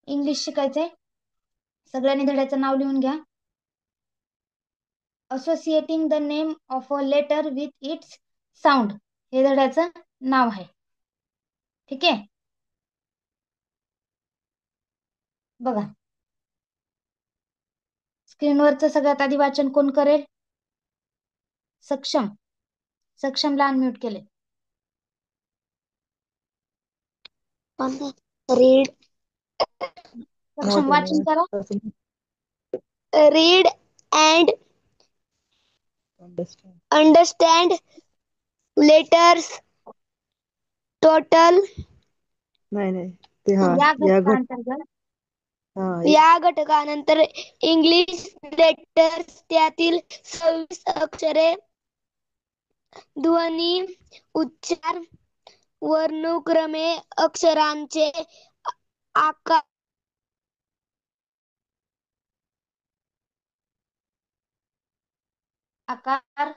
English शिकायचंय. सगळ्यांनी धड्याचं नाव लिहून घ्या. Associating the name of a letter with its sound हे धड्याचं नाव आहे. ठीक आहे. बघा स्क्रीनवरचं सगळ्यात आधी वाचन कोण करेल? सक्षम. सक्षमला अनम्यूट केले. रीड सक्षम वाचन करा. Read and understand letters total नाही या घटकांतर्गत घटकानंतर इंग्लिश लेटर्स त्यातील 26 अक्षरे ध्वनी उच्चार वर्णक्रमे अक्षरांचे आकार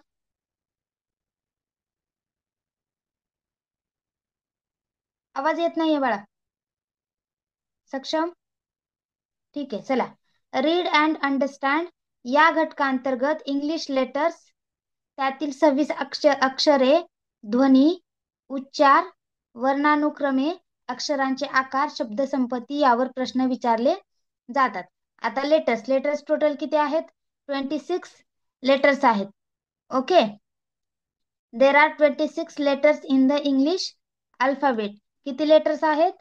आवाज येत नाहीये बाळा. सक्षम ठीक आहे. चला रीड अँड अंडरस्टँड या घटकांतर्गत इंग्लिश लेटर्स त्यातील 26 अक्षरे ध्वनी उच्चार वर्णानुक्रमे अक्षरांचे आकार शब्दसंपत्ती यावर प्रश्न विचारले जातात. आता लेटर्स टोटल किती आहेत? 26 लेटर्स आहेत. Okay. There are 26 letters in the English alphabet. किती लेटर्स आहेत?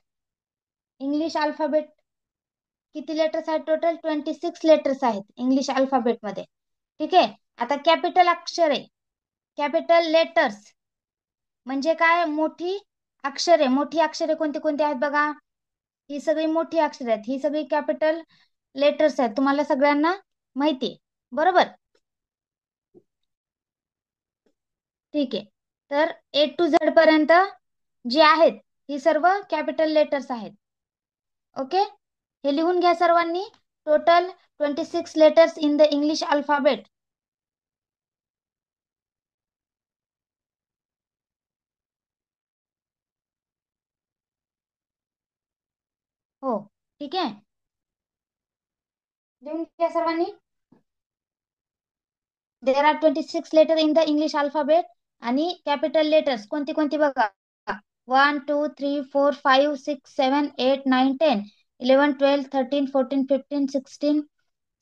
इंग्लिश अल्फाबेट किती लेटर्स आहेत? टोटल 26 लेटर्स आहेत इंग्लिश अल्फाबेट मध्ये. ठीक आहे. आता कॅपिटल अक्षरे कॅपिटल लेटर्स म्हणजे काय? मोठी अक्षरे. मोठी अक्षरे कोणती कोणती आहेत बघा. ही सगळी मोठी अक्षरे आहेत. ही सगळी कॅपिटल लेटर्स आहेत. तुम्हाला सगळ्यांना माहिती आहे बरोबर. ठीक आहे. तर A to Z पर्यंत जे आहेत ही सर्व कॅपिटल लेटर्स आहेत. ओके. हे लिहून घ्या सर्वांनी. Total 26 letters in the English alphabet. हो ठीक आहे. लिहून घ्या सर्वांनी. There are 26 letter in the English alphabet आणि कॅपिटल लेटर्स कोणती कोणती बघा. 1 2 3 4 5 6 7 8 9 10 11 12 13 14 15 16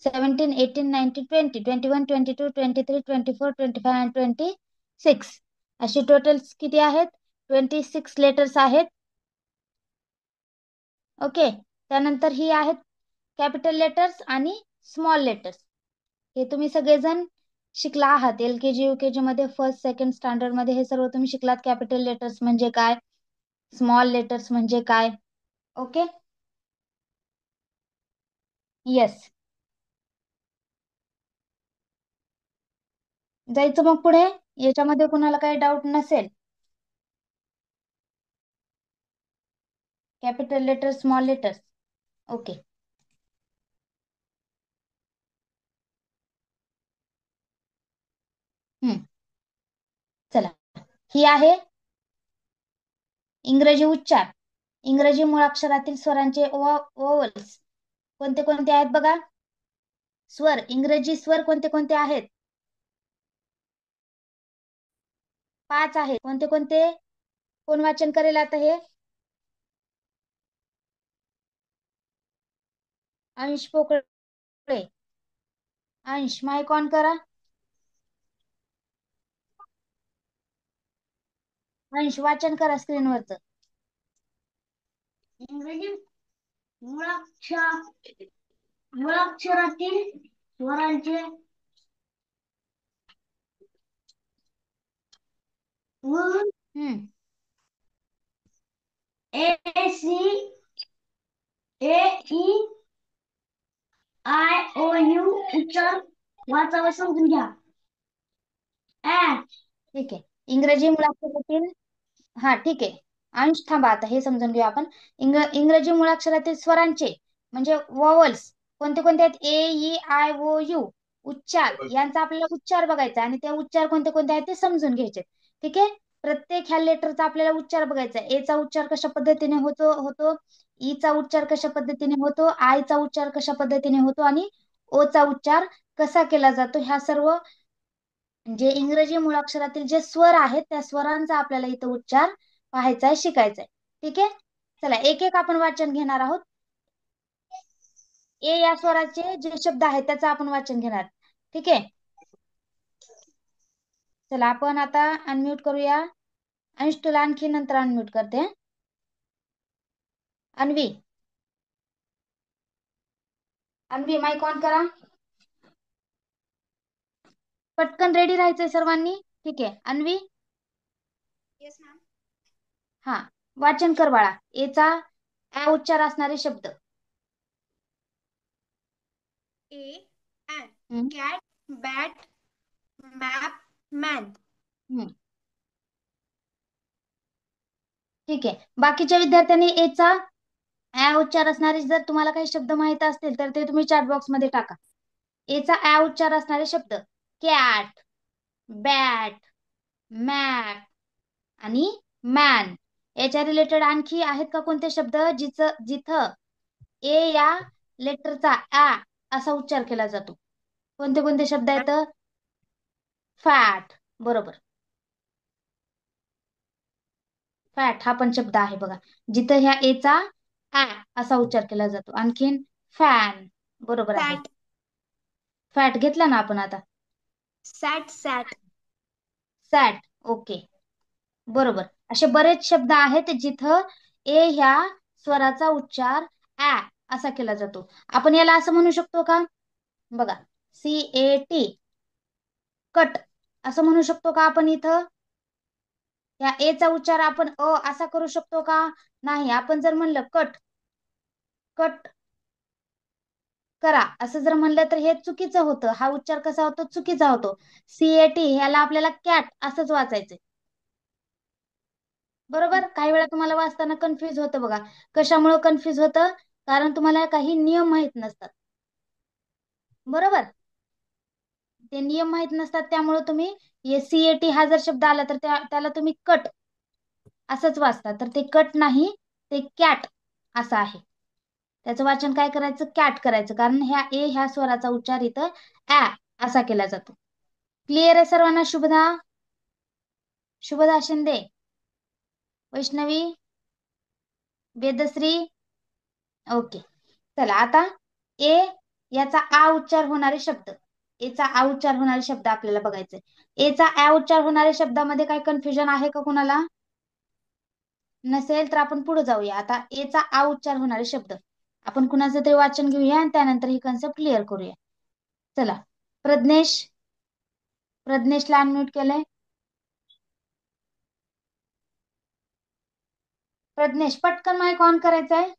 17 18 19 20 21 22 23 24 25 and 26 अशी टोटल किती आहेत? 26 लेटर्स आहेत. ओके. त्यानंतर ही आहेत कॅपिटल लेटर्स आणि स्मॉल लेटर्स. हे तुम्ही सगळेजण शिकला आहात. LKG UKG मध्ये फर्स्ट सेकंड स्टँडर्ड मध्ये हे सर्व तुम्ही शिकलात. कॅपिटल लेटर्स म्हणजे काय, स्मॉल लेटर्स म्हणजे काय. ओके. येस. जायचं मग पुढे. याच्यामध्ये कुणाला काही डाऊट नसेल. Capital letters small letters. Okay. चला ही आहे इंग्रजी उच्चार. इंग्रजी मुळाक्षरातील स्वरांचे ओवल्स कोणते कोणते आहेत बघा. स्वर इंग्रजी स्वर कोणते कोणते आहेत? 5 आहेत. कोणते कोणते? कोण वाचन करेल आता हे? अंश पोकळे. अंश माईक ऑन करा. अंश वाचन करा स्क्रीनवरचं. इंग्रजी मुळाक्षरातील स्वरांचे ACAEIOU उच्चार वाचावा समजून घ्या. ठीक आहे. इंग्रजी मुळाक्षरातील ठीक आहे. अंश थांबा आता हे समजून घेऊ आपण. इंग्रजी मुळाक्षरातील स्वरांचे म्हणजे वॉवल्स कोणते कोणते आहेत? AEIOU उच्चार यांचा आपल्याला उच्चार बघायचा आणि ते उच्चार कोणते कोणते आहेत ते समजून घ्यायचे. ठीक आहे. प्रत्येक ह्या लेटरचा आपल्याला उच्चार बघायचा आहे. एचा उच्चार कशा पद्धतीने होतो, ईचा उच्चार कशा पद्धतीने होतो, आयचा उच्चार कशा पद्धतीने होतो आणि ओचा उच्चार कसा केला जातो, ह्या सर्व जे इंग्रजी मुळाक्षरातील जे स्वर आहेत त्या स्वरांचा आपल्याला इथं उच्चार पाहायचा आहे, शिकायचा आहे. ठीक आहे, चला एक एक आपण वाचन घेणार आहोत. ए या स्वराचे जे शब्द आहेत त्याचं आपण वाचन घेणार. ठीक आहे, चला आपण आता अनम्यूट करूया. अंश तुला आणखी नंतर अनम्यूट करते. अन्वी, अन्वी माईक ऑन करा. पटकन रेडी राहायचंय सर्वांनी. ठीक आहे, अन्वी. Yes ma'am. हा, वाचन कर बाळा. एचा आ उच्चार असणारे शब्द. ए ॲन हम्म, कॅट, बॅट, मॅप, मॅन. हम्म. ठीक आहे, बाकीच्या विद्यार्थ्यांनी एचा आ उच्चार असणारे जर तुम्हाला काही शब्द माहित असतील तर ते तुम्ही चॅट बॉक्स मध्ये टाका. एचा आ उच्चार असणारे शब्द कॅट, बॅट, मॅट आणि मॅन. याच्या रिलेटेड आणखी आहेत का कोणते शब्द जिथं ए या लेटरचा आ असा उच्चार केला जातो? कोणते कोणते शब्द आहेत? फॅट, बरोबर. फॅट हा पण शब्द आहे बघा, जिथं ह्या एचा आ असा उच्चार केला जातो. आणखीन फॅन, बरोबर आहे. सॅट, फॅट घेतला ना आपण आता. सॅट, सॅट. सॅट, ओके, बरोबर. असे बरेच शब्द आहेत जिथं ए ह्या स्वराचा उच्चार आ असा केला जातो. आपण याला असं म्हणू शकतो का? बघा, CAT, कट असं म्हणू शकतो का आपण इथं? या एचा उच्चार आपण अ असा करू शकतो का? नाही. आपण जर म्हणलं कट, कट करा असं जर म्हणलं तर हे चुकीचं होतं. हा उच्चार कसा होतो? चुकीचा होतो. CAT ह्याला आपल्याला कॅट असंच वाचायचंय. बरोबर. काही वेळा तुम्हाला वाचताना कन्फ्युज होतं बघा. कशामुळे कन्फ्युज होतं? कारण तुम्हाला काही नियम माहित नसतात. बरोबर, ते नियम माहित नसतात त्यामुळे तुम्ही CAT हा जर शब्द आला तर त्याला तुम्ही कट असंच वाचता. तर ते कट नाही, ते कॅट असं आहे. त्याचं वाचन काय करायचं? कॅट करायचं. कारण ह्या स्वराचा उच्चार इथं ऍ असा केला जातो. क्लिअर आहे सर्वांना? शुभदा, शुभदा शिंदे, वैष्णवी, वेदश्री, ओके. चला आता ए याचा आ उच्चार होणारे शब्द, एचा आ उच्चार होणारे शब्द आपल्याला बघायचे. एचा आ उच्चार होणाऱ्या शब्दामध्ये काही कन्फ्युजन आहे का कुणाला? नसेल तर आपण पुढे जाऊया. आता एचा आ उच्चार होणारे शब्द आपण कुणाचं तरी वाचन घेऊया आणि त्यानंतर ही कन्सेप्ट क्लिअर करूया. चला, प्रज्ञेश, प्रज्ञेशला अनम्यूट केलंय. प्रज्ञेश, पटकन माईक ऑन करायचा आहे.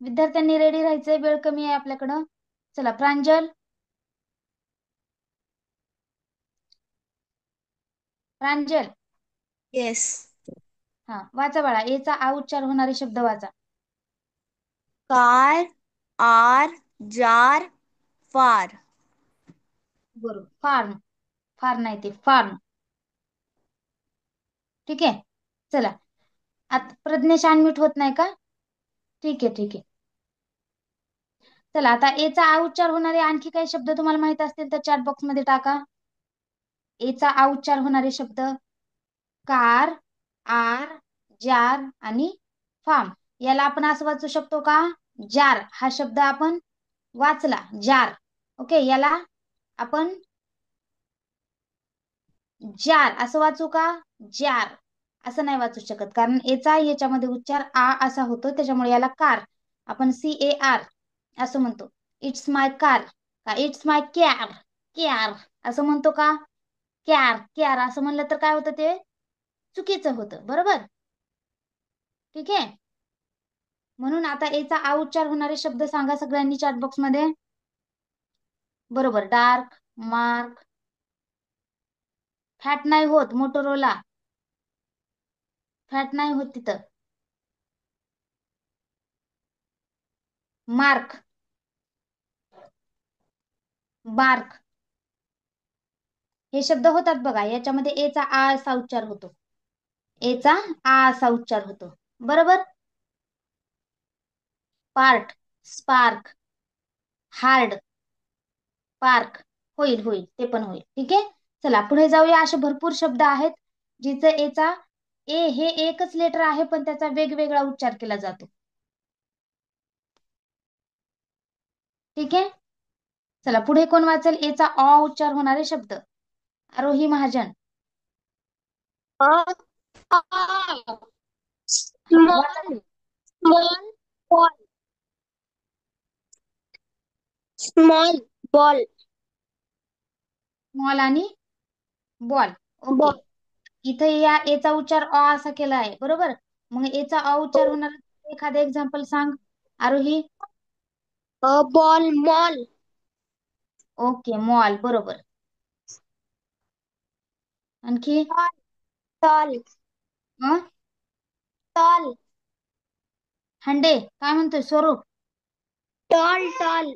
विद्यार्थ्यांनी रेडी राहायचंय, वेळ कमी आहे आपल्याकडं. चला, प्रांजल, प्रांजल. येस. हा, वाचा बाळा. एचा आ उच्चार होणारे शब्द वाचा. कार, आर, जार, फार. बरोबर. फार्म, फार नाही ते फार्म. ठीक आहे, चला. आता प्रज्ञेश अनम्यूट होत नाही का? ठीक आहे, ठीक आहे. चला, आता एचा आ उच्चार होणारे आणखी काही शब्द तुम्हाला माहित असतील तर चॅट बॉक्स मध्ये टाका. एचा आ उच्चार होणारे शब्द कार, आर, जार आणि फार्म. याला आपण असं वाचू शकतो का? जार हा शब्द आपण वाचला, जार. ओके, याला आपण जार असं वाचू का? जार असं नाही वाचू शकत, कारण एचा याच्यामध्ये उच्चार आ असा होतो, त्याच्यामुळे याला कार आपण CAR असं म्हणतो. इट्स माय कार का इट्स माय कॅर, कॅर असं म्हणतो का? कॅर, कॅर असं म्हणलं तर काय होतं? ते चुकीचं होतं. बरोबर, ठीक आहे. म्हणून आता एचा आ उच्चार होणारे शब्द सांगा सगळ्यांनी चॅट बॉक्स मध्ये. बरोबर, डार्क, मार्क, फॅट नाही होत, मोटोरोला फॅट नाही होत तिथं. मार्क, बार्क हे शब्द होतात बघा. याच्यामध्ये एचा आ असा उच्चार होतो. एचा आ असा उच्चार होतो. बरोबर. Part, spark, hard, park. होईल होईल, ते पण होईल. ठीक आहे. चला पुढे जाऊया. असे भरपूर शब्द आहेत जिचे एचा ए हे एकच लेटर आहे पण त्याचा वेगवेगळा उच्चार केला जातो. ठीक आहे. चला पुढे कोण वाचेल एचा अ उच्चार होणारे शब्द? आरोही महाजन. वाचा. Small, small ball, small ball, small आणि बॉल. ओके. बॉल, इथे या एचा उच्चार अ असा केला आहे. बरोबर. मग एचा अ उच्चार होणार एखादे एक्झाम्पल सांग Aarohi. Ball, mall, okay, mall. बरोबर. आणखी टॉल, अ टॉल, हंडे काय म्हणतोय स्वरूप? Tall, tall,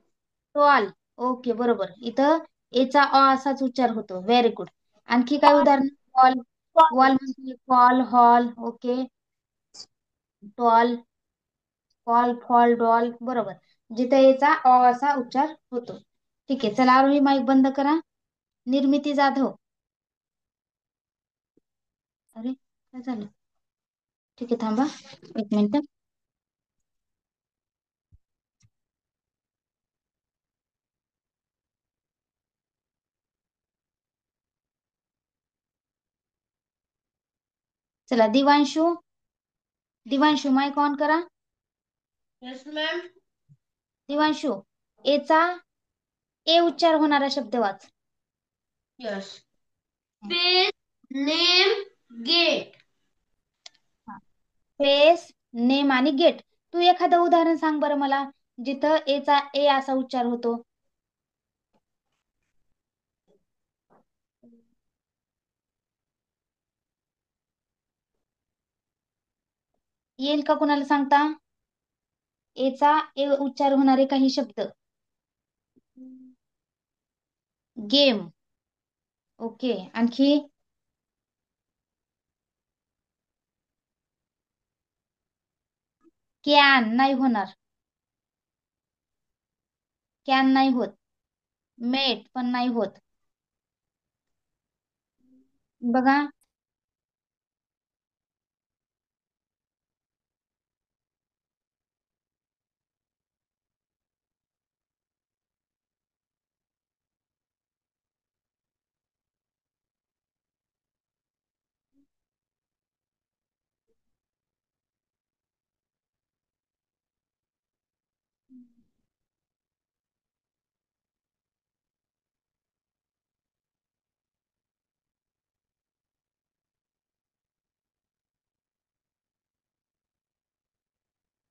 tall. ओके, बरोबर. इथं एचा अ असाच उच्चार होतो. Very good. आणखी काय उदाहरण? वॉल. वॉल टॉल, म्हणजे wall, hall. Okay. Tall, fall, fall, doll. बरोबर. जिथे याचा अ असा उच्चार होतो. ठीक आहे. चला आरोही माईक बंद करा. निर्मिती जाधव. अरे काय झालं? ठीक आहे, थांबा 1 मिनिट. चला दिवांशू. दिवांशू माईक ऑन करा. Yes ma'am. दिवांशू, एचा ए उच्चार होणारा शब्द वाच. Yes. Face, name, gate. Face, name आणि गेट. तू एखादं उदाहरण सांग बरं मला जिथं एचा ए असा उच्चार होतो. येईल का कुणाला सांगता? एचा ए उच्चार होणारे काही शब्द. गेम. ओके. आणखी कॅन नाही होणार. कॅन नाही होत. मेट पण नाही होत. बघा.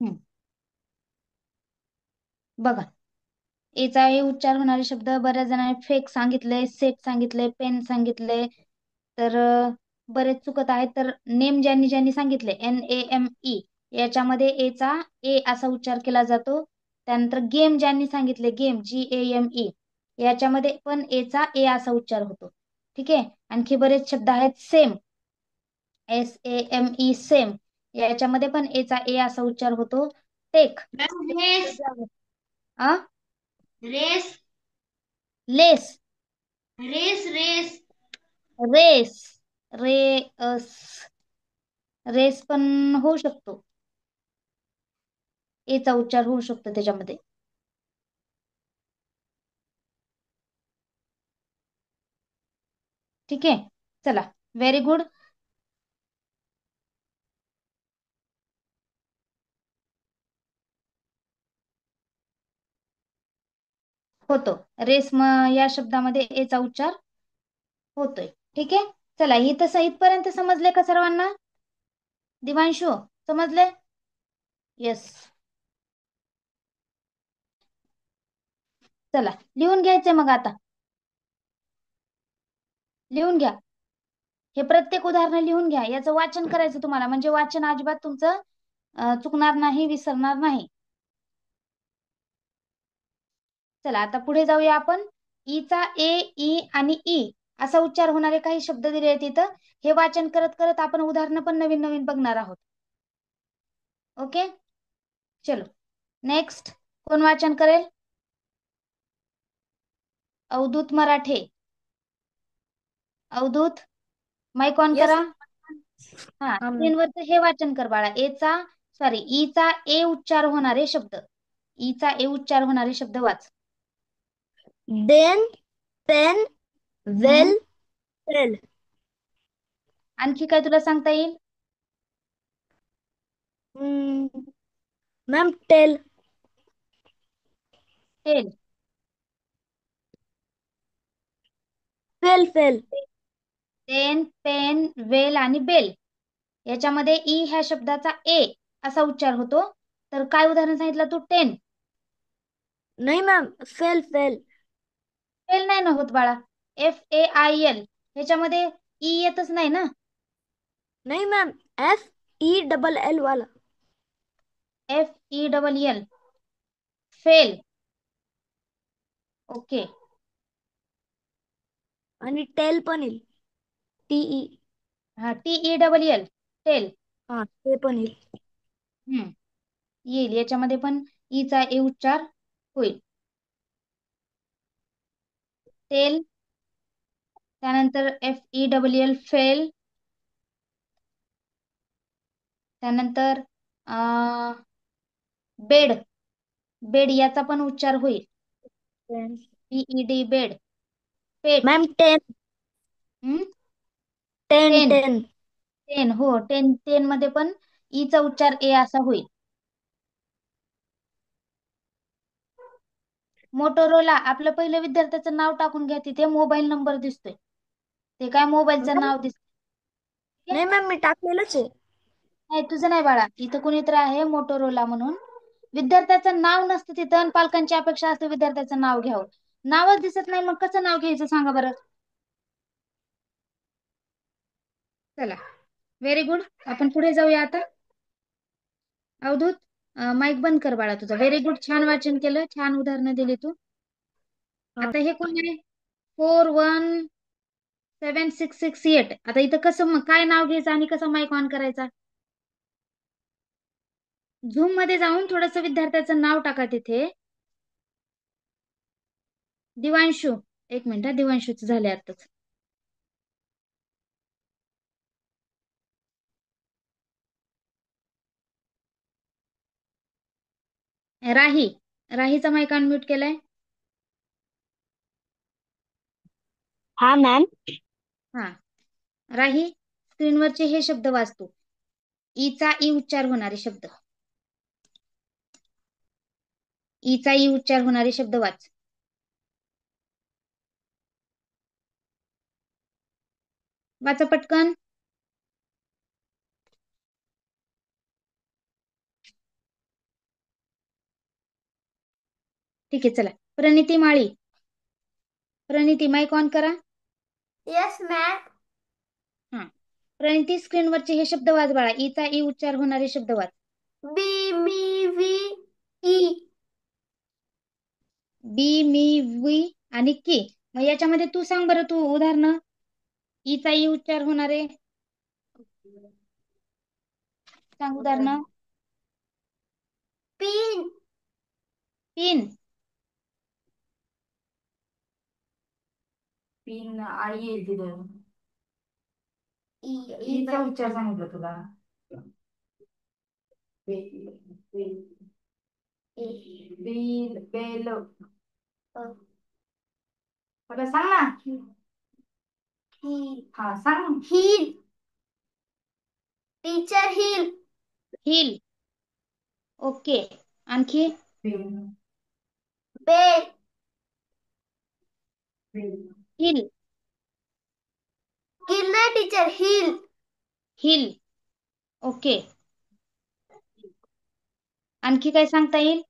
हम्म, बघा. एचा ए उच्चार होणारे शब्द बऱ्याच जणांनी फेक सांगितले, सेट सांगितले, पेन सांगितले. तर बरेच चुकत आहेत. तर नेम ज्यांनी ज्यांनी सांगितले NAME याच्यामध्ये एचा ए असा उच्चार केला जातो. त्यानंतर गेम ज्यांनी सांगितले गेम GAME याच्यामध्ये पण एचा ए असा उच्चार होतो. ठीक आहे. आणखी बरेच शब्द आहेत. सेम SAME सेम याच्यामध्ये पण एचा ए असा उच्चार होतो. Take. Ma'am, race, ah race, lace. Race, race. Race. Race. Race पण होऊ शकतो. एचा उच्चार होऊ शकतो त्याच्यामध्ये. ठीक आहे. चला व्हेरी गुड. होतो. रेस या शब्दामध्ये एचा उच्चार होतोय. ठीक आहे. चला इथं इथपर्यंत समजले का सर्वांना? दिवांशू समजले? येस. चला लिहून घ्यायचंय मग आता. लिहून घ्या. हे प्रत्येक उदाहरण लिहून घ्या. याचं वाचन करायचं तुम्हाला, म्हणजे वाचन अजिबात तुमचं चुकणार नाही, विसरणार नाही. चला आता पुढे जाऊया आपण. ईचा ए, ई आणि ई असा उच्चार होणारे काही शब्द दिले आहेत तिथं. हे वाचन करत करत आपण उदाहरणं पण नवीन नवीन बघणार आहोत. ओके, चलो नेक्स्ट. कोण वाचन करेल? अवधूत मराठे. अवधूत, माईक ऑन यस करा. हा, स्क्रीनवरचं हे वाचन कर बाळा. ईचा ए उच्चार होणारे शब्द. ईचा ए उच्चार होणारे शब्द वाच. Then, pen, well, tell. आणखी काय तुला सांगता येईल? Ma'am tell. Tell, fell, fell. Pen, pen, well आणि बेल याच्यामध्ये ई ह्या शब्दाचा ए असा उच्चार होतो. तर काय उदाहरण सांगितलं तू? टेन. नाही मॅम, फेल, फेल. फेल नाही ना होत बाळा. FAIL ह्याच्यामध्ये ई येतच नाही ना. नहीं मैम, FELL वाला. FELL, fail. ओके. आणि टेल पण येईल. TE. हा, TELL, टेल. हा, ते पण येईल. येईल, याच्यामध्ये पण ईचा ए उच्चार होईल. टेल, त्यानंतर FELL, फेल. त्यानंतर बेड, बेड याचा पण उच्चार होईल. BED, bed. Pet. Ma'am ten, hmm, ten, ten. Ten. Ten, हो, टेन. टेन मध्ये पण ईचा उच्चार ए असा होईल. मोटोरोला, आपलं पहिलं विद्यार्थ्याचं नाव टाकून घ्या. तिथे मोबाईल नंबर दिसतोय. ते काय मोबाईलचं नाव दिसतंय? नाही मॅम, मी टाकलेलंच आहे. नाही, तुझं नाही बाळा. इथं कुणीतरी आहे मोटोरोला म्हणून. विद्यार्थ्याचं नाव नसतं तिथं आणि पालकांची अपेक्षा असते विद्यार्थ्याचं नाव घ्यावं. नावच दिसत नाही, मग कसं नाव घ्यायचं सांगा बरं. चला, व्हेरी गुड. आपण पुढे जाऊया आता. अवधूत, माईक बंद कर बाळा तुझा. व्हेरी गुड, छान वाचन केलं, छान उदाहरणं दिली तू. आता हे कोण आहे? 417668. आता इथं कसं काय नाव घ्यायचं आणि कसं माईक ऑन करायचा? झूम मध्ये जाऊन थोडस विद्यार्थ्याचं नाव टाका तिथे. दिवांशू, एक मिनिट. दिवांशूच झाले आताच. राही, राहीचा माईक अनम्यूट केलाय. हा मॅम. हा, राही, स्क्रीनवरचे हे शब्द वाचतो. ईचा ई उच्चार होणारे शब्द. ईचा ई उच्चार होणारे शब्द वाच. वाचा पटकन. ठीक आहे, चला. प्रणिती माळी. प्रणिती, माईक ऑन करा. Yes ma'am. हा, प्रणिती, स्क्रीनवरचे हे शब्द वाच बाळा. ईचा ई उच्चार होणारे शब्द वाच. Be me we E. Be, me, we आणि की. मग याच्यामध्ये तू सांग बरं, तू उदाहरण. ईचा ई उच्चार होणारे सांग उदाहरण. पिन. पिन. पिन आई येईल तिथं. ई ईचा उच्चार सांगितलं तुला. Bell, bell. मला सांग ना. हा, सांग. Hill. Teacher hill. Hill. Okay, आणखी. बेल. हिल. हिल ना टीचर, हिल. हिल. ओके, आणखी काय सांगता येईल?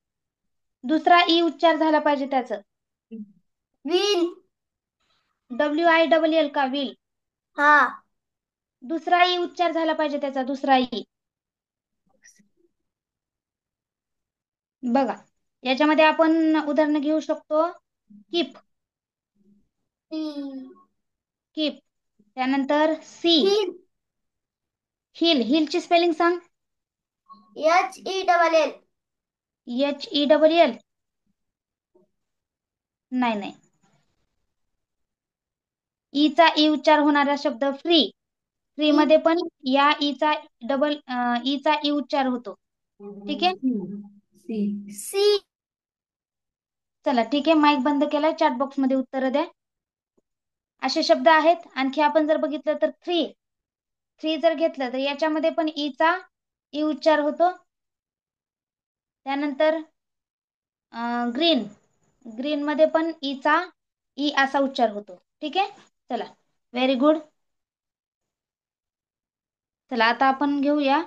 दुसरा ई उच्चार झाला पाहिजे त्याचं. विल. WILL का? विल. हा. दुसरा ई उच्चार झाला पाहिजे त्याचा. दुसरा ई बघा. याच्यामध्ये आपण उदाहरण घेऊ शकतो. कीप. स्किप. त्यानंतर सी, हिल. हिल. हिलची स्पेलिंग सांग. HELL. HELL. नाही नाही. ईचा ई उच्चार होणारा शब्द फ्री. फ्री मध्ये पण या ईचा ईचा ई उच्चार होतो. ठीक आहे. सी. चला ठीक आहे, माईक बंद केलाय. चॅट बॉक्स मध्ये उत्तर द्या. असे शब्द आहेत. आणखी आपण जर बघितलं तर थ्री, थ्री जर घेतलं तर याच्यामध्ये पण ईचा ई उच्चार होतो. त्यानंतर ग्रीन, ग्रीन मध्ये पण ईचा ई असा उच्चार होतो. ठीक आहे. चला, व्हेरी गुड. चला आता आपण घेऊया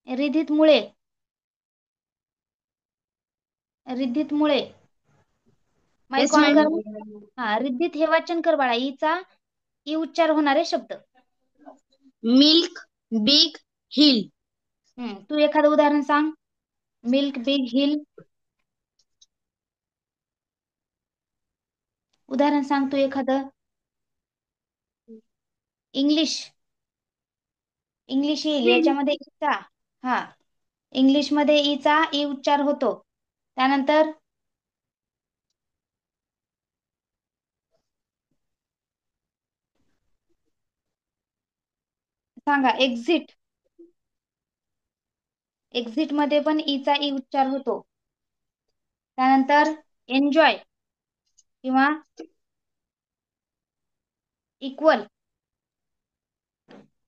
रिधित Mule. Ridhit Mule. Mic Yes, on ma'am. कर. हा, रिद्धित हे वाचन कर बाळा. ईचा ई उच्चार होणारे शब्द. Milk, big, hill. तू एखादं उदाहरण सांग. Milk, big, hill. उदाहरण सांग तू एखादं. इंग्लिश, इंग्लिश येईल याच्यामध्ये ईचा. हा, इंग्लिश मध्ये ईचा ई उच्चार होतो. त्यानंतर सांगा. एक्झिट, एक्झिट मध्ये पण ईचा ई उच्चार होतो. त्यानंतर एन्जॉय किंवा इक्वल,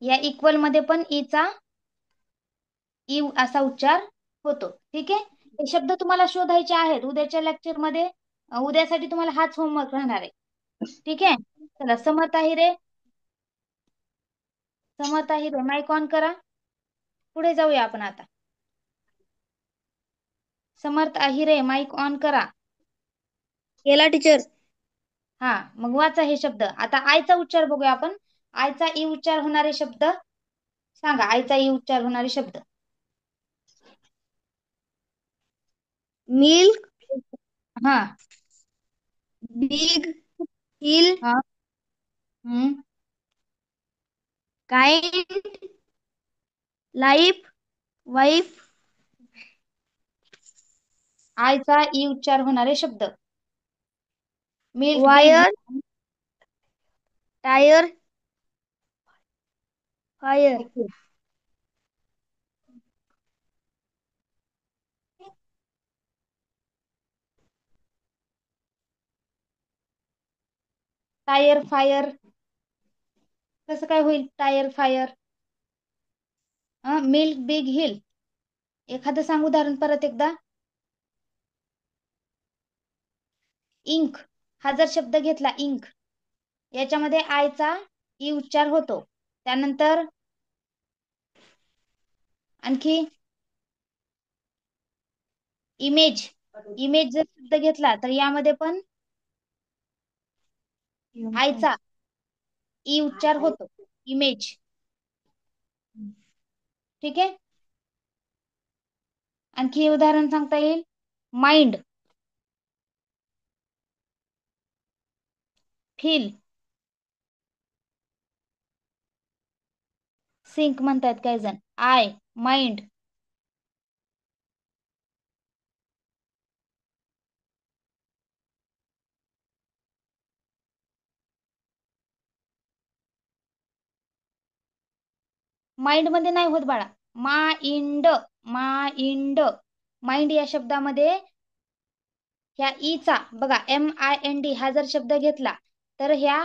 या इक्वल मध्ये पण ईचा ई असा उच्चार होतो. ठीक आहे. हे शब्द तुम्हाला शोधायचे आहेत उद्याच्या लेक्चर मध्ये. उद्यासाठी तुम्हाला हाच होमवर्क राहणार आहे. ठीक आहे. चला, समर्थ आहिरे, समर्थ आहिरे माईक ऑन करा. पुढे जाऊया आपण आता. समर्थ आहिरे माईक ऑन करा. केला टीचर. हा, मग वाचा हे शब्द. आता आयचा उच्चार बघूया आपण. आयचा ई उच्चार होणारे शब्द सांगा. आयचा ई उच्चार होणारे शब्द. Milk, हा. big, hill, हा. हम्म. kind, life, wife, आयचा ई उच्चार होणारे शब्द. Milk, big, wire, tire, fire. Tyre, fire. कसं काय होईल tyre, fire. Milk, big, hill. एखादं सांग उदाहरण परत एकदा. इंक, हा जर शब्द घेतला इंक, याच्यामध्ये आयचा ई उच्चार होतो. त्यानंतर आणखी इमेज, इमेज जर शब्द घेतला तर यामध्ये पण आयचा ई उच्चार होतो. इमेज. ठीक आहे. आणखी उदाहरण सांगता येईल. माइंड, फील, सिंक म्हणतात काही जण. I, mind. माइंड मध्ये नाही होत बाळा. Mind, mind. माइंड या शब्दामध्ये ह्या ईचा बघा MIND हा जर शब्द घेतला तर ह्या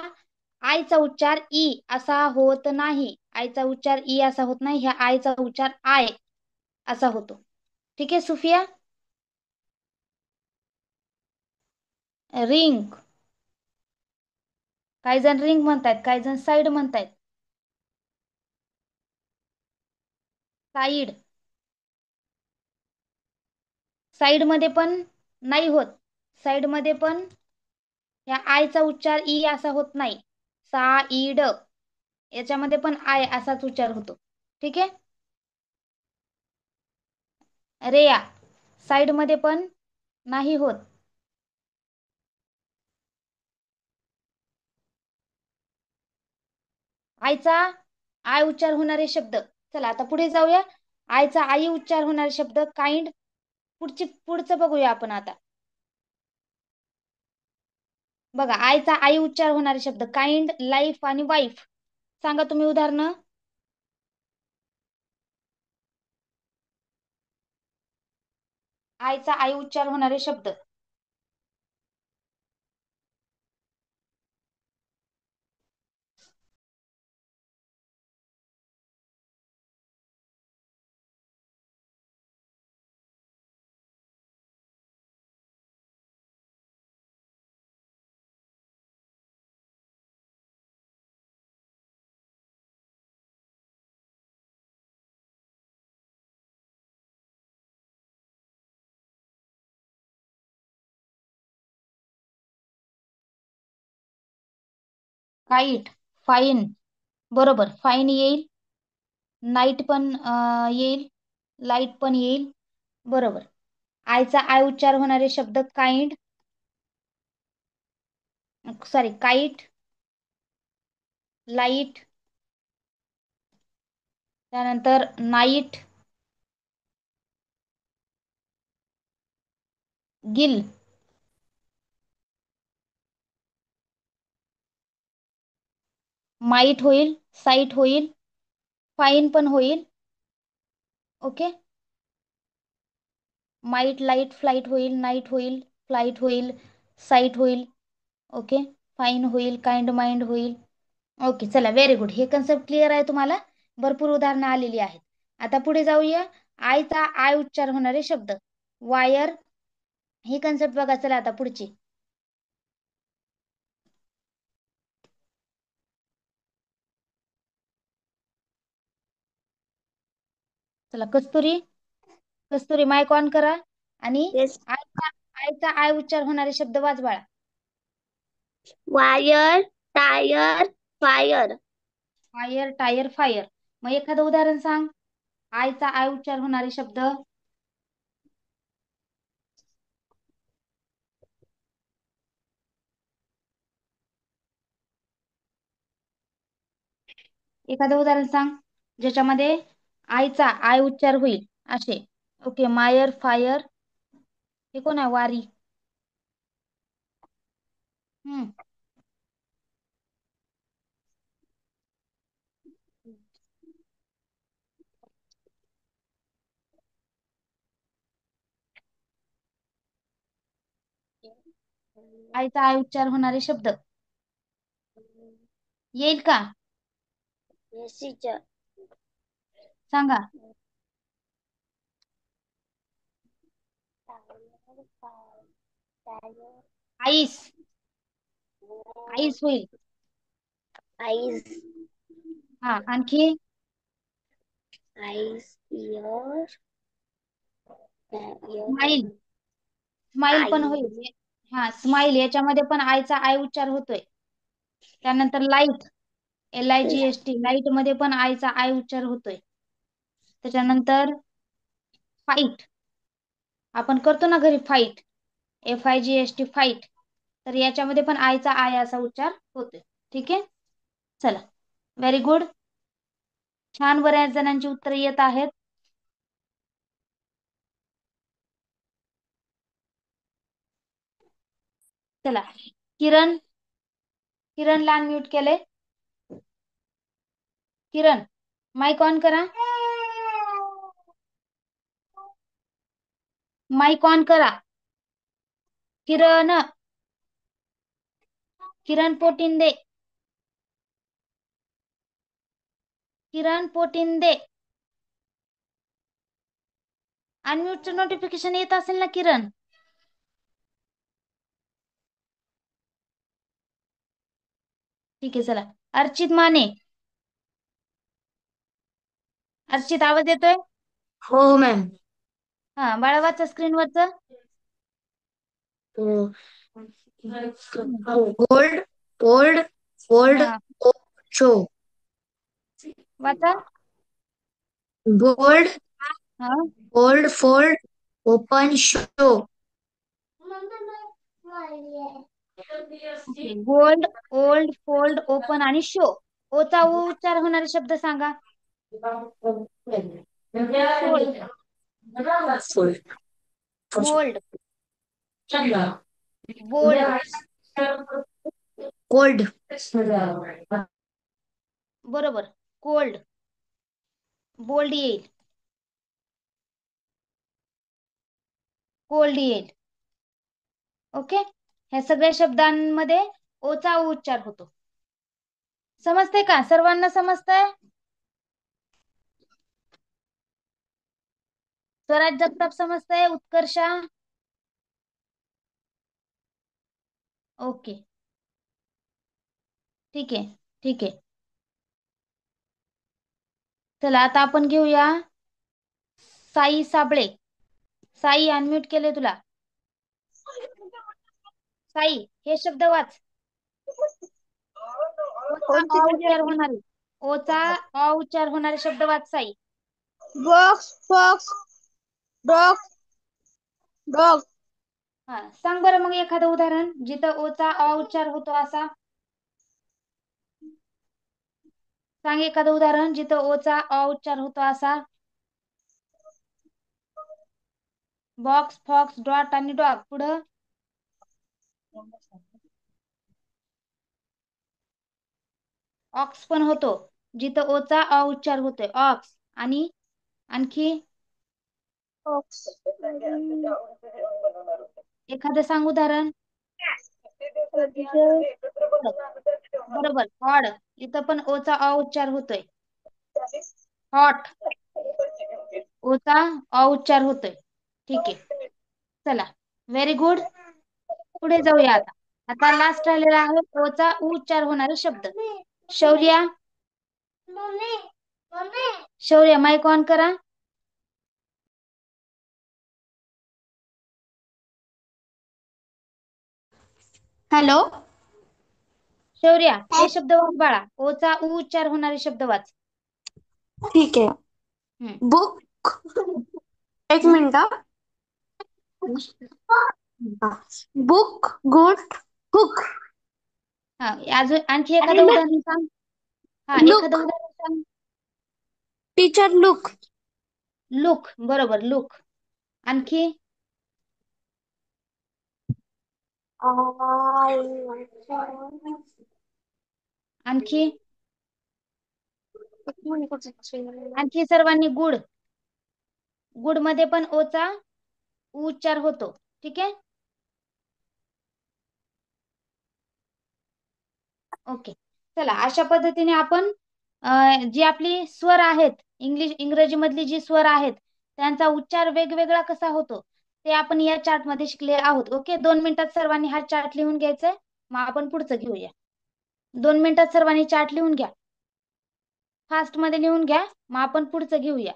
आयचा उच्चार ई असा होत नाही. आयचा उच्चार ई असा होत नाही. ह्या आयचा उच्चार आय असा होतो. ठीक आहे सुफिया. रिंग, काही जण रिंग म्हणतात, काही जण साइड म्हणतात. साइड, साइड मध्ये पण नाही होत. साइड मध्ये पण या आयचा उच्चार ई असा होत नाही. साइड, याच्यामध्ये पण आय असाच उच्चार होतो. ठीक आहे. रेया साइड मध्ये पण नाही होत. आईचा आय उच्चार होणारे शब्द. चला आता पुढे जाऊया. आईचा आई उच्चार होणारे शब्द काइंड. पुढचं बघूया आपण आता. बघा आईचा आई उच्चार होणारे शब्द काइंड, लाईफ आणि वाईफ. सांगा तुम्ही उदाहरणं. आईचा आई उच्चार होणारे शब्द. Kite, fine. बरोबर, फाईन येईल. नाईट पण येईल. लाईट पण येईल. बरोबर. आयचा आय उच्चार होणारे शब्द काइंड, सॉरी काईट, लाईट, त्यानंतर नाईट, गिल, माईट होईल, साईट होईल, फाईन पण होईल. ओके. माईट, लाईट, फ्लाईट होईल, नाईट होईल, फ्लाईट होईल, साईट होईल. ओके. फाईन होईल, काइंड, माइंड होईल. ओके चला व्हेरी गुड. हे कन्सेप्ट क्लिअर आहे तुम्हाला. भरपूर उदाहरणं आलेली आहेत. आता पुढे जाऊया. आयचा आय उच्चार होणारे शब्द वायर. ही कन्सेप्ट बघा. चला आता पुढची. चला कस्तुरी, कस्तुरी माईक ऑन करा आणि Yes. आयचा आय उच्चार होणारे शब्द वाच बाळा. Wire, tire, fire. Fire, tyre, fire. मग एखादं उदाहरण सांग. आयचा आय उच्चार होणारे शब्द. एखादं उदाहरण सांग ज्याच्यामध्ये आयचा आय उच्चार होईल असे. ओके. मायर, फायर. हे कोण आहे? वारी. हम्म. आयचा आय उच्चार होणारे शब्द येईल का? Yes, teacher. सांगा. आईस, आईस होईल. Eyes, हा आणखी. eyes, ear, स्माईल, स्माईल पण eyes, होईल. हा स्माईल याच्यामध्ये पण आयचा आय उच्चार होतोय. त्यानंतर लाईट, LIGHT, लाईट मध्ये पण आयचा आय उच्चार होतोय. त्याच्यानंतर फाईट, आपण करतो ना घरी फाईट, FIGHT फाईट, तर याच्यामध्ये पण आयचा आय असा उच्चार होतोय. ठीक आहे. चला व्हेरी गुड. छान. बऱ्याच जणांची उत्तरे येत आहेत. चला किरण, किरणला अनम्यूट केले. किरण माईक ऑन करा. माईक ऑन करा. किरण, किरण पोटिंदे, किरण पोटिंदे. अनम्यूटचं नोटिफिकेशन येत असेल ना किरण? ठीक आहे. चला अर्चित माने, अर्चित आवाज येतोय? हो मॅम. हा बाळा वाचा स्क्रीनवरच. गोल्ड, ओल्ड, ओल्ड, हा शो. वाचा. गोल्ड, हा fold, fold, open, show. Okay. Gold, old, fold, open आणि शो. ओचा उ उच्चार होणारे शब्द सांगा. Fold, Fold. Mould, bold. Cold. बरोबर. कोल्ड, बोल्ड येईल, कोल्ड येईल. ओके. ह्या सगळ्या शब्दांमध्ये ओचा उ उच्चार होतो. समजते का? सर्वांना समजतंय? स्वराज जगताप समजतंय? उत्कर्षा? ओके. ठीक आहे, ठीक आहे. चला आता आपण घेऊया साई साबळे. साई, अनम्यूट केले तुला. साई, हे शब्द वाच. ओचा कोणती अ म्हणजे उच्चार होणारे, ओचा अ उच्चार होणारे शब्द वाच Sai. Box fox dog dog हा, सांग बरं मग एखादं उदाहरण जिथं ओचा अ उच्चार होतो असा. सांग एखादं उदाहरण जिथं ओचा अ उच्चार होतो असा. बॉक्स, फॉक्स, डॉट आणि डॉग. पुढं ऑक्स पण होतो जिथं ओचा अ उच्चार होतोय, ऑक्स. आणि आणखी फॉक्स एखादं सांग उदाहरण. बरोबर, हॉड. इथं पण ओचा अ उच्चार होतोय, हॉट. ओचा अ उच्चार होतोय. ठीक आहे, चला. Very good. पुढे जाऊया आता. आता लास्ट राहिलेला आहे ओचा उ उच्चार होणारे शब्द. शौर्या, शौर्य माईक ऑन करा. हॅलो. शौर्या, हे शब्द वाच बाळा. ओचा उ उच्चार होणारे शब्द वाच. ठीक आहे. हम्म. बुक. एक हम्म. मिनिट. Book, good, hook. हा, अजून आणखी एखादं उदाहरण सांग. हा, एखादं लुक. उदाहरण सांग. Teacher look. लुक, बरोबर, लुक. आणखी आणखी आणखी सर्वांनी गुड. गुड मध्ये पण ओचा उ उच्चार होतो. ठीक आहे, ओके. चला, अशा पद्धतीने आपण जी आपली स्वर आहेत, इंग्रजी मधली जी स्वर आहेत त्यांचा उच्चार वेगवेगळा कसा होतो ते आपण या चार्ट मध्ये शिकले आहोत. ओके. 2 मिनिटात सर्वांनी हा चार्ट लिहून घ्यायचाय. मग आपण पुढचं घेऊया. 2 मिनिटात सर्वांनी चार्ट लिहून घ्या. फास्ट मध्ये लिहून घ्या. मग आपण पुढचं घेऊया.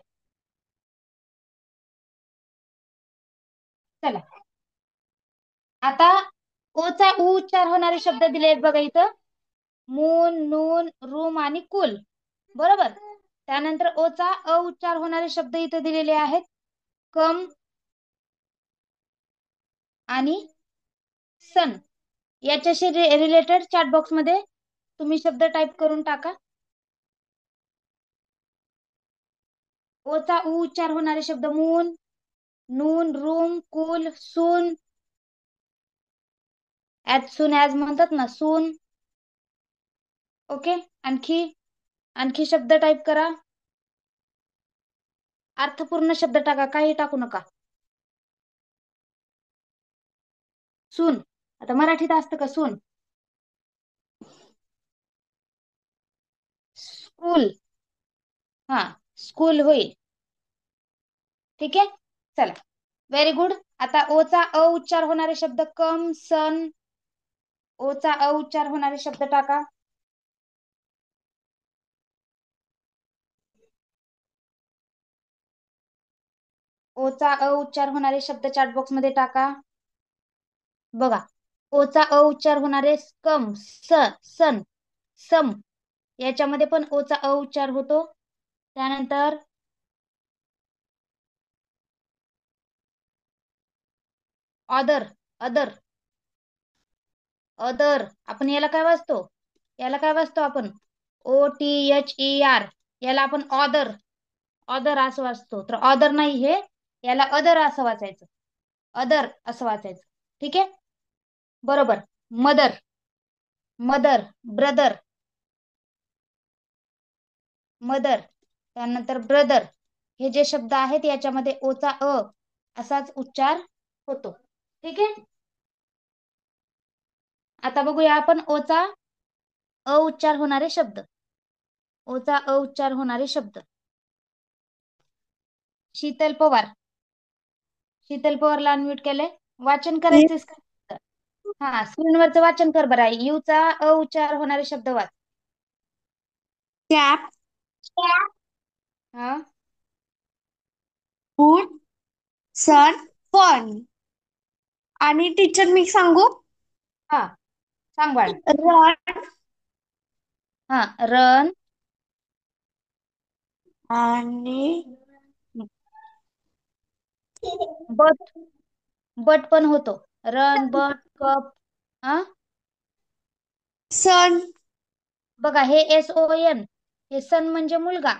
चला, आता ओचा उ उच्चार होणारे शब्द दिले आहेत बघा इथं. मून, नून, रूम आणि कुल. बरोबर. त्यानंतर ओचा अ उच्चार होणारे शब्द इथे दिलेले आहेत. कम आणि सन. याच्याशी रिलेटेड चॅट बॉक्स मध्ये तुम्ही शब्द टाइप करून टाका. ओचा उ उच्चार होणारे शब्द मून, नून, रूम, कुल, सून. ऍज सून ऍज म्हणतात ना, सून. ओके. आणखी आणखी शब्द टाइप करा. अर्थपूर्ण शब्द टाका, काही टाकू नका. सून. आता मराठीत असतं का सून? स्कूल. हा, स्कूल होईल. ठीक आहे, चला. Very good. आता ओचा अ उच्चार होणारे शब्द कम, सन. ओचा अ उच्चार होणारे शब्द टाका. ओचा अ उच्चार होणारे शब्द चॅट बॉक्स मध्ये टाका. बघा, ओचा अ उच्चार होणारे कम, सन, सम. याच्यामध्ये पण ओचा अ उच्चार होतो. त्यानंतर ऑदर, अदर, अदर. आपण याला काय वाचतो? याला काय वाचतो आपण? OTHER. याला आपण ऑदर, ऑदर असं वाचतो. तर ऑदर नाही हे, याला अदर असं वाचायचं. अदर असं वाचायचं. ठीक आहे, बरोबर. Mother, mother, brother, mother. त्यानंतर ब्रदर. हे जे शब्द आहेत याच्यामध्ये ओचा अ असाच उच्चार होतो. ठीक आहे, आता बघूया आपण ओचा अ उच्चार होणारे शब्द. ओचा अ उच्चार होणारे शब्द. शीतल पवार. शीतल पवारला अनम्यूट केलंय. वाचन करायचंय का? हा, स्क्रीनवरचं वाचन कर बरं. यूचा अ उच्चार होणारे शब्द वाच. कॅप, हा, बूट, सन, फन. आणि टीचर मी सांगू? हा, सांग बाळा. रन हा, रन, आणि बट, बट पण होतो. Run, but, cup. हा, सन, बघा हे SON, हे सन म्हणजे मुलगा.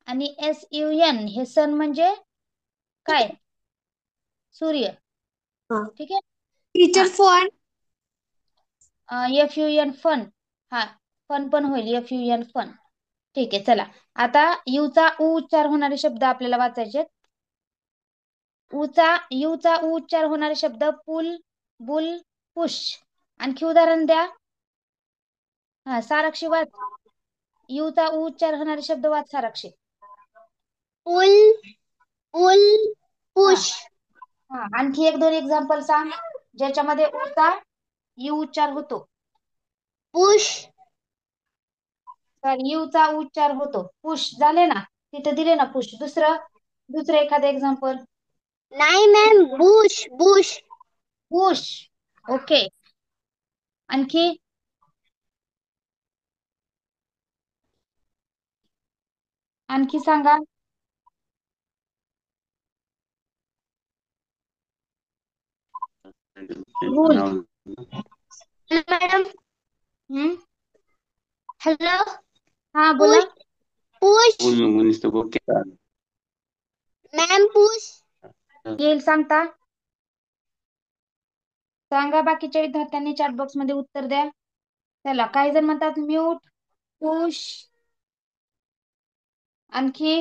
आणि SUN हे सन म्हणजे काय? सूर्य. ठीक आहे. Teacher fun, FUN fun. हा, फन पण होईल. FUN fun. ठीक आहे, चला. आता यूचा उ उच्चार होणारे शब्द आपल्याला वाचायचे. यूचा उ उच्चार होणारे शब्द पुल, बुल, पुश. आणखी उदाहरण द्या. हा, साराक्षी वाच. यूचा उ उच्चार होणारे शब्द वाच साराक्षी. पुल, पुल, हा, पुश. हा, आणखी एक दोन एक्झाम्पल सांग ज्याच्यामध्ये उचा यू उच्चार होतो. पुश, तर यूचा उच्चार होतो. पुश झाले ना, तिथे दिले ना पुश. दुसरं एखादं एक्झाम्पल. नाही ma'am, Bush, Bush. Push. Okay, आणखी आणखी सांगा. रूल. मॅडम, हम्म, हॅलो. हा बोला. Push, push. Ma'am, push. येईल सांगता. सांगा, बाकीच्या विद्यार्थ्यांनी चॅट बॉक्स मध्ये उत्तर द्या. चला, काही जण म्हणतात म्यूट, पुश. आणखी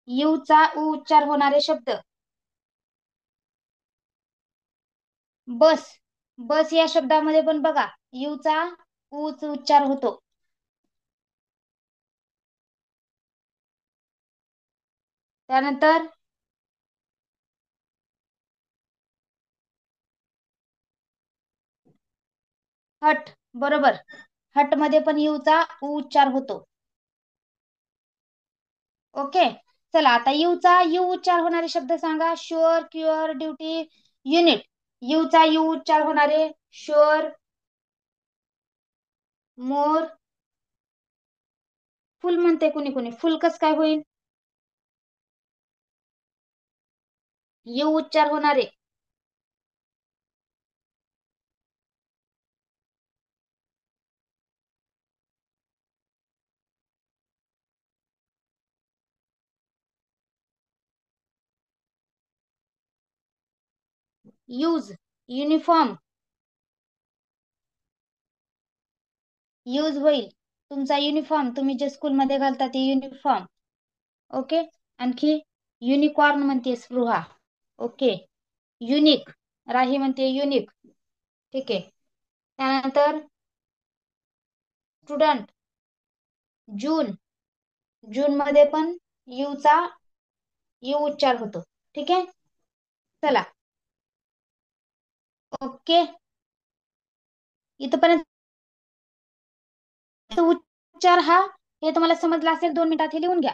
यूचा उ उच्चार होणारे शब्द. बस, बस या शब्दामध्ये पण बघा यूचा ऊच उच्चार होतो. त्यानंतर हट, बरोबर. हट मध्ये पण यूचा उ उच्चार होतो. ओके, चला आता यूचा यू उच्चार होणारे शब्द सांगा. Sure, cure, duty, unit. यूचा यू उच्चार होणारे शुअर, मोर. फुल म्हणते कुणी कुणी. फुल कस काय होईल? यू उच्चार होणारे यूज, युनिफॉर्म. यूज होईल तुमचा युनिफॉर्म. तुम्ही जे स्कूलमध्ये घालता ते युनिफॉर्म. ओके, आणखी युनिकॉर्न म्हणते स्पृहा. ओके, युनिक, राही म्हणते युनिक. ठीक आहे, त्यानंतर स्टुडंट, जून. जून मध्ये पण यूचा यू उच्चार होतो. ठीक आहे, चला. ओके, इथपर्यंत उच्चार हा हे तुम्हाला समजला असेल. 2 मिनिटात हे लिहून घ्या.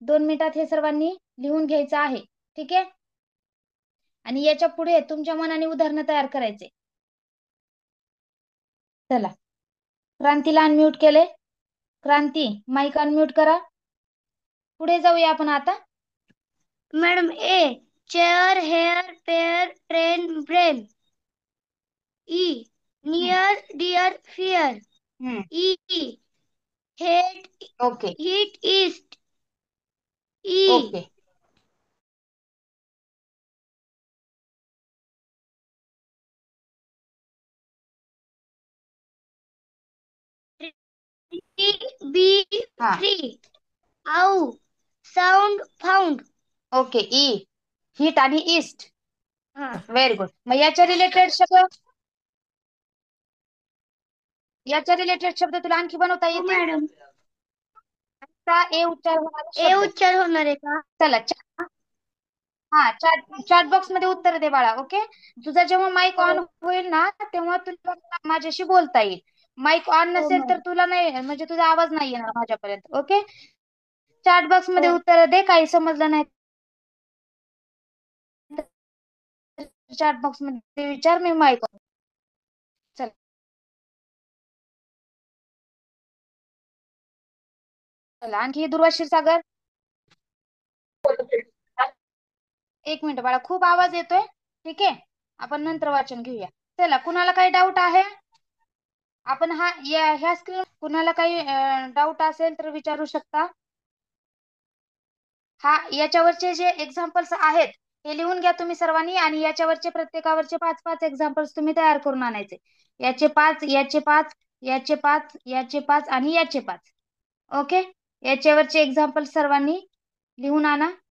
2 मिनिटात हे सर्वांनी लिहून घ्यायचं आहे. ठीक आहे, आणि याच्या पुढे तुमच्या मनाने उदाहरणं तयार करायचे. चला, क्रांतीला अनम्यूट केले. क्रांती, माईक अनम्यूट करा. पुढे जाऊया आपण आता. Madam A chair hair pair train brain. E near dear fear. E head okay hit east. E okay bee हा फ्री. आऊ sound found. Okay. E hit आणि ईस्ट. हा व्हेरी गुड. मग याच्या रिलेटेड तुला आणखी बनवता हो येतील मॅडम. का? ए उच्चार होणारे ए शब्द. उच्चार होणार आहे का? चला हा चॅट बॉक्स मध्ये उत्तर दे बाळा. ओके. तुझा जेव्हा माईक ऑन होईल ना तेव्हा तुला माझ्याशी बोलता येईल. माईक ऑन हो नसेल तर मॅडम. तुला नाही, म्हणजे तुझा आवाज नाही येणार माझ्यापर्यंत. ओके. चॅट बॉक्स मध्ये हो. उत्तर दे. काही समजलं नाही चॅट बॉक्स मध्ये विचार, मी माईक ऑन. चल चला आणखी दुर्वा क्षीरसागर. एक मिनिट बाळा, खूप आवाज येतोय. ठीक आहे, आपण नंतर वाचन घेऊया. चला, कुणाला काही डाऊट आहे? आपण ह्या स्क्रीन कुणाला काही डाऊट असेल तर विचारू शकता. याच्यावरचे जे एक्झाम्पल्स आहेत हे लिहून घ्या तुम्ही सर्वांनी, आणि याच्यावरचे प्रत्येकावरचे 5-5 एक्झाम्पल्स तुम्ही तयार करून आणायचे. याचे 5, याचे 5, याचे 5, याचे 5 आणि याचे 5. ओके. याच्यावरचे एक्झाम्पल सर्वांनी लिहून आणा.